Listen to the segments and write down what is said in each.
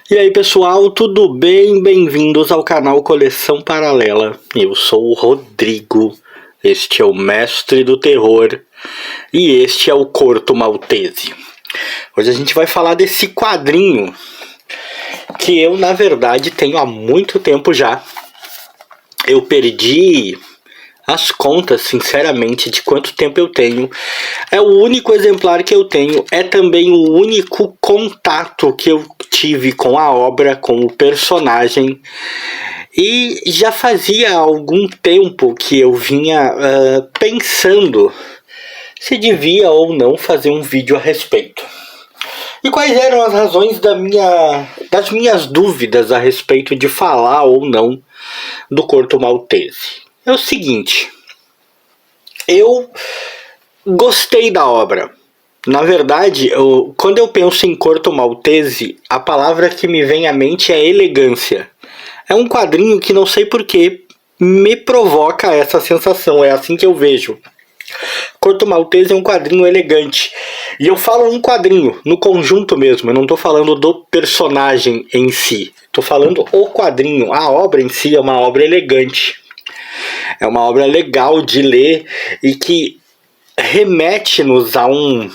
E aí pessoal, tudo bem? Bem-vindos ao canal Coleção Paralela. Eu sou o Rodrigo, este é o Mestre do Terror e este é o Corto Maltese. Hoje a gente vai falar desse quadrinho que eu, na verdade, tenho há muito tempo já. Eu perdi as contas, sinceramente, de quanto tempo eu tenho. É o único exemplar que eu tenho, é também o único contato que eu tive com a obra, com o personagem. E já fazia algum tempo que eu vinha pensando se devia ou não fazer um vídeo a respeito. E quais eram as razões das minhas dúvidas a respeito de falar ou não do Corto Maltese? É o seguinte, eu gostei da obra. Na verdade, quando eu penso em Corto Maltese, a palavra que me vem à mente é elegância. É um quadrinho que não sei porquê me provoca essa sensação, é assim que eu vejo. Corto Maltese é um quadrinho elegante. E eu falo um quadrinho, no conjunto mesmo, eu não estou falando do personagem em si. Estou falando o quadrinho, a obra em si é uma obra elegante. É uma obra legal de ler e que remete-nos a um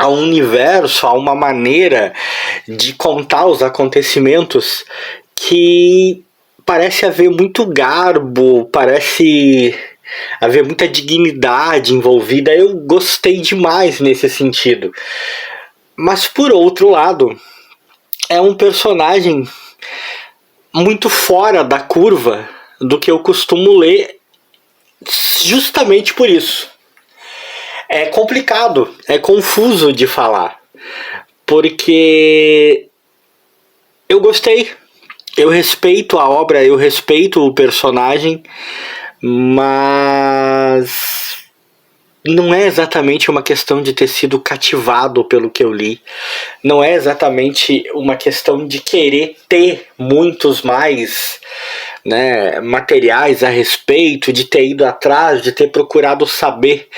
universo, a uma maneira de contar os acontecimentos que parece haver muito garbo, parece haver muita dignidade envolvida. Eu gostei demais nesse sentido. Mas por outro lado, é um personagem muito fora da curva do que eu costumo ler, justamente por isso. É complicado, é confuso de falar, porque eu gostei, eu respeito a obra, eu respeito o personagem, mas não é exatamente uma questão de ter sido cativado pelo que eu li, não é exatamente uma questão de querer ter muitos mais materiais a respeito, de ter ido atrás, de ter procurado saber.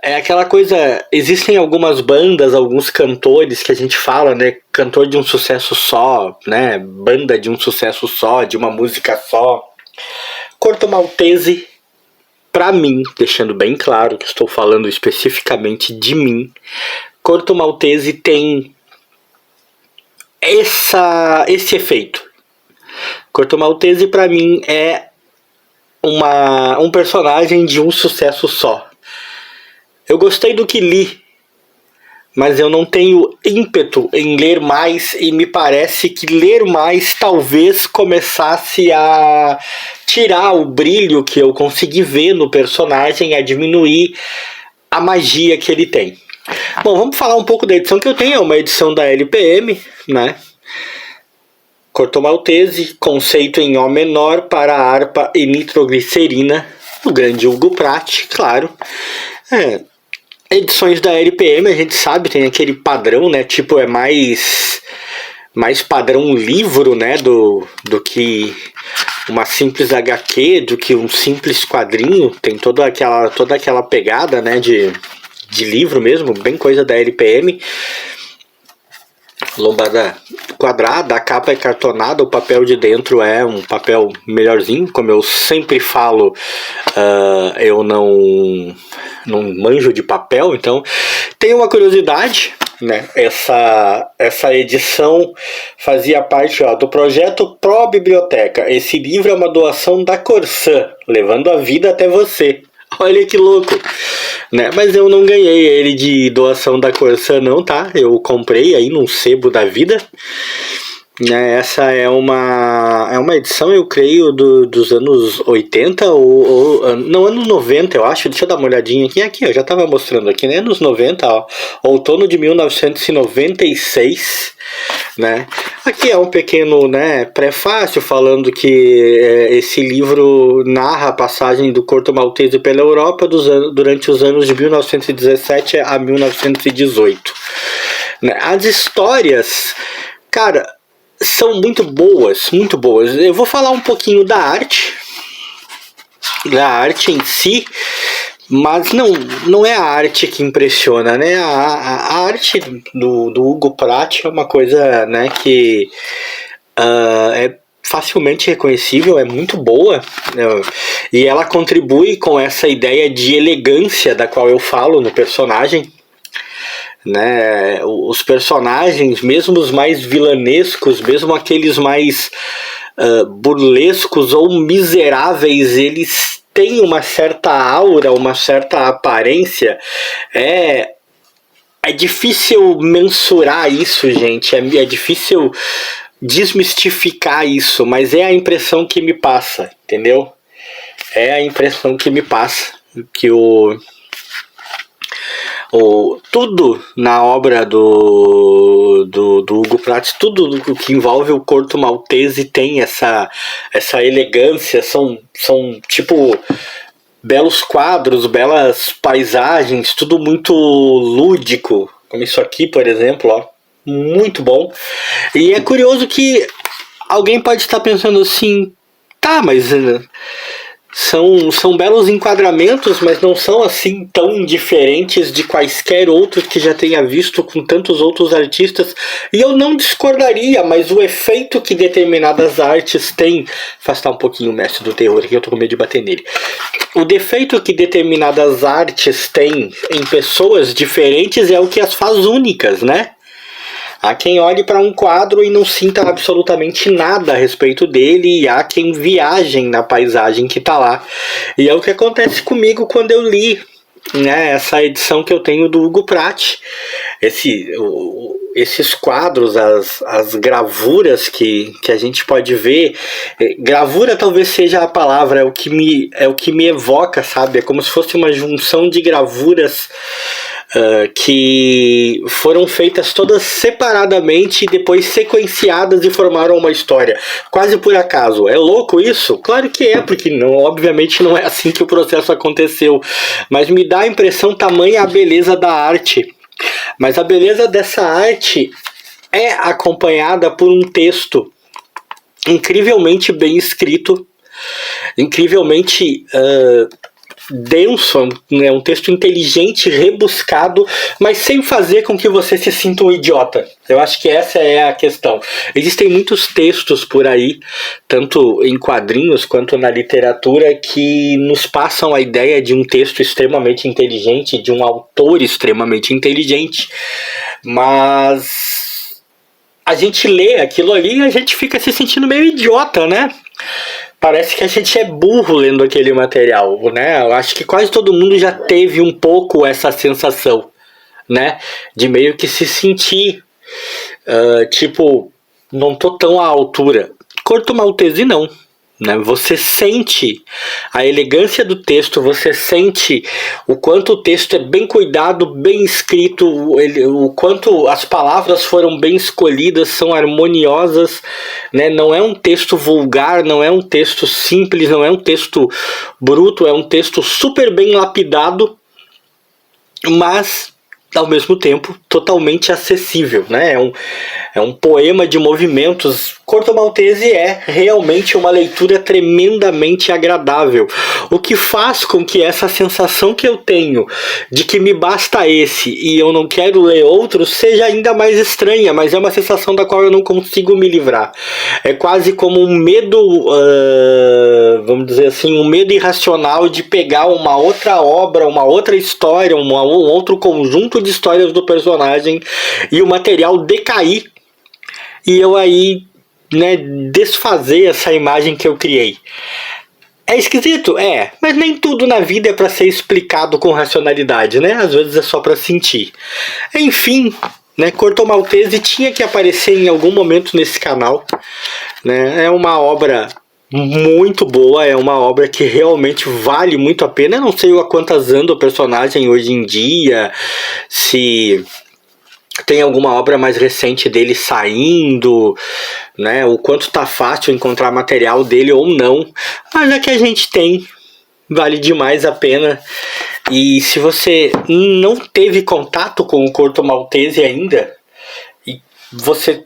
É aquela coisa, existem algumas bandas, alguns cantores que a gente fala, né, cantor de um sucesso só, né, banda de um sucesso só, de uma música só. Corto Maltese, pra mim, deixando bem claro que estou falando especificamente de mim, Corto Maltese tem esse efeito. Corto Maltese pra mim é um personagem de um sucesso só. Eu gostei do que li, mas eu não tenho ímpeto em ler mais e me parece que ler mais talvez começasse a tirar o brilho que eu consegui ver no personagem, a diminuir a magia que ele tem. Bom, vamos falar um pouco da edição que eu tenho, é uma edição da LPM, né? Corto Maltese, conceito em Ó menor para harpa e nitroglicerina, do grande Hugo Pratt, claro. Edições da LPM, a gente sabe, tem aquele padrão, né? Tipo, é mais padrão livro, né? Do que uma simples HQ, do que um simples quadrinho. Tem toda aquela pegada, né? De livro mesmo, bem coisa da LPM. Lombada quadrada, a capa é cartonada, o papel de dentro é um papel melhorzinho, como eu sempre falo, eu não manjo de papel, então tem uma curiosidade, né? Essa edição fazia parte do projeto Pro Biblioteca. Esse livro é uma doação da Corsã, levando a vida até você. Olha que louco, né? Mas eu não ganhei ele de doação da Corsã não, tá? Eu comprei aí num sebo da vida. Essa é uma edição, eu creio, dos anos 80 não, anos 90, eu acho. Deixa eu dar uma olhadinha aqui, eu já estava mostrando aqui, né? Anos 90, ó, outono de 1996, né? Aqui é um pequeno, né, prefácio falando que esse livro narra a passagem do Corto Maltese pela Europa durante os anos de 1917 a 1918. Né? As histórias, cara, são muito boas, muito boas. Eu vou falar um pouquinho da arte em si, Mas não é a arte que impressiona, né? A arte do Hugo Pratt é uma coisa, né, que é facilmente reconhecível, é muito boa, né? E ela contribui com essa ideia de elegância da qual eu falo no personagem, né? Os personagens, mesmo os mais vilanescos, mesmo aqueles mais burlescos ou miseráveis, eles têm uma certa aura, uma certa aparência. É difícil mensurar isso, gente. É difícil desmistificar isso, mas é a impressão que me passa, entendeu? É a impressão que me passa que tudo na obra do Hugo Pratt, tudo que envolve o Corto Maltese tem essa elegância, são tipo belos quadros, belas paisagens, tudo muito lúdico, como isso aqui, por exemplo, ó, muito bom. E é curioso que alguém pode estar pensando assim, tá, mas são belos enquadramentos, mas não são assim tão diferentes de quaisquer outros que já tenha visto com tantos outros artistas. E eu não discordaria, mas o efeito que determinadas artes têm... Afastar um pouquinho o mestre do terror aqui, eu tô com medo de bater nele. O defeito que determinadas artes têm em pessoas diferentes é o que as faz únicas, né? Há quem olhe para um quadro e não sinta absolutamente nada a respeito dele, e há quem viaje na paisagem que está lá. E é o que acontece comigo quando eu li, né, essa edição que eu tenho do Hugo Pratt. Esses quadros, as gravuras que a gente pode ver. Gravura talvez seja a palavra, é o que me evoca, sabe? É como se fosse uma junção de gravuras que foram feitas todas separadamente e depois sequenciadas e formaram uma história, quase por acaso. É louco isso? Claro que é, porque obviamente não é assim que o processo aconteceu, mas me dá a impressão tamanha a beleza da arte. Mas a beleza dessa arte é acompanhada por um texto incrivelmente bem escrito, incrivelmente denso, né? Um texto inteligente, rebuscado, mas sem fazer com que você se sinta um idiota. Eu acho que essa é a questão. Existem muitos textos por aí, tanto em quadrinhos quanto na literatura, que nos passam a ideia de um texto extremamente inteligente, de um autor extremamente inteligente, mas a gente lê aquilo ali e a gente fica se sentindo meio idiota, né? Parece que a gente é burro lendo aquele material, né? Eu acho que quase todo mundo já teve um pouco essa sensação, né? De meio que se sentir, tipo, não tô tão à altura. Corto Maltese não, né? Você sente a elegância do texto, você sente o quanto o texto é bem cuidado, bem escrito, o quanto as palavras foram bem escolhidas, são harmoniosas, né? Não é um texto vulgar, não é um texto simples, não é um texto bruto, é um texto super bem lapidado, mas ao mesmo tempo totalmente acessível, né? É um poema de movimentos. Corto Maltese é realmente uma leitura tremendamente agradável, o que faz com que essa sensação que eu tenho de que me basta esse e eu não quero ler outros seja ainda mais estranha, mas é uma sensação da qual eu não consigo me livrar. É quase como um medo, vamos dizer assim, um medo irracional de pegar uma outra obra, uma outra história, um outro conjunto de histórias do personagem e o material decair e eu aí, né, desfazer essa imagem que eu criei. É esquisito? É, mas nem tudo na vida é para ser explicado com racionalidade, né? Às vezes é só para sentir. Enfim, né, Corto Maltese tinha que aparecer em algum momento nesse canal, né? É uma obra muito boa, é uma obra que realmente vale muito a pena. Eu não sei a quantas anda o personagem hoje em dia, se tem alguma obra mais recente dele saindo, né? O quanto tá fácil encontrar material dele ou não. Mas é que a gente tem, vale demais a pena. E se você não teve contato com o Corto Maltese ainda, e você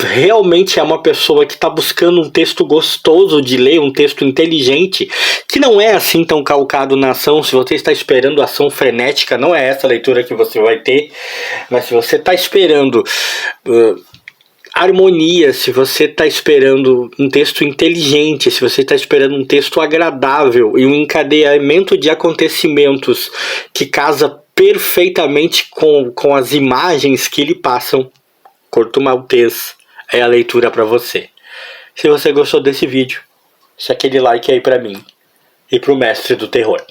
realmente é uma pessoa que está buscando um texto gostoso de ler, um texto inteligente, que não é assim tão calcado na ação. Se você está esperando ação frenética, não é essa leitura que você vai ter. Mas se você está esperando harmonia, se você está esperando um texto inteligente, se você está esperando um texto agradável e um encadeamento de acontecimentos que casa perfeitamente com as imagens que lhe passam, Corto Maltês é a leitura para você. Se você gostou desse vídeo, deixa aquele like aí para mim e pro Mestre do Terror.